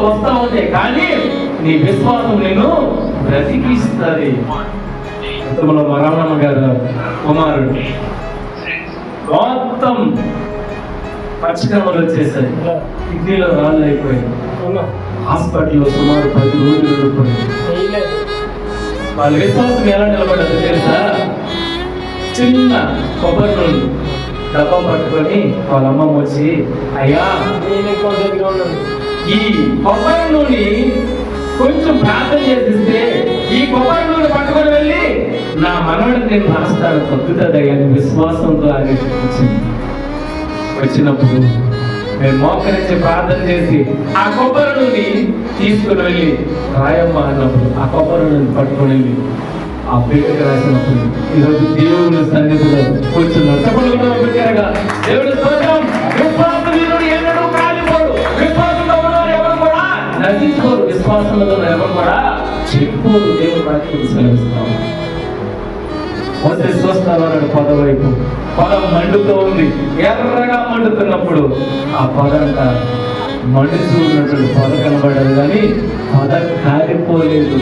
వస్తా ఉంటాయి, కానీ నీ విశ్వాసం నిన్ను బ్రతికిస్తుంది. గతంలో మా రామణమ్మ గారు కుమారుడు మొత్తం పచ్చకమ్మలు వచ్చేసాయి, కిడ్నీలో రాళ్ళు అయిపోయాయి, హాస్పిటల్లో సుమారు 10 రోజులు గడిపోయింది. వాళ్ళ విశ్వాసం ఎలా నిలబడ్డదో తెలుసా? చిన్న కొబ్బరి నూనె డబ్బా పట్టుకొని వాళ్ళ అమ్మమ్మ వచ్చి, అయ్యా ఈ కొబ్బరి నూనె కొంచెం ప్రార్థన చేసిస్తే ఈ కొబ్బరి నూనె పట్టుకొని వెళ్ళి నా మనవడిని నేను రాస్తాను, తగ్గుతుందయ్యా అని విశ్వాసంతో ఆగి వచ్చినప్పుడు నేను మోకరించి ప్రార్థన చేసి ఆ కొబ్బరి నూనె తీసుకుని వెళ్ళి రాయమ్మ అన్నప్పుడు ఆ కొబ్బరి నూనె పట్టుకొని వెళ్ళి ఆ బిడ్డకి రాసినప్పుడు ఈరోజు దేవుని సన్నిధిలో కూర్చున్నాడు. చెప్పలుగా దేవుడి స్తోత్రం. విశ్వాసవీరుడు ఎన్నడూ కాలిపోడు, విశ్వాసంలో ఉన్నవారు ఎవరు కూడా నశించుకోరు, విశ్వాసంలో ఎవరు కూడా చెప్పుకోరు. దేవుడు వాక్యం సెలవిస్తాము. వస్తే చూస్తాను అన్నాడు పొదవైపు. పొలం మండుతూ ఉంది, ఎర్రగా మండుతున్నప్పుడు ఆ పొద అంట మండుతూ ఉన్నటువంటి పొద కనబడదు, కానీ పొద కాలిపోలేదు.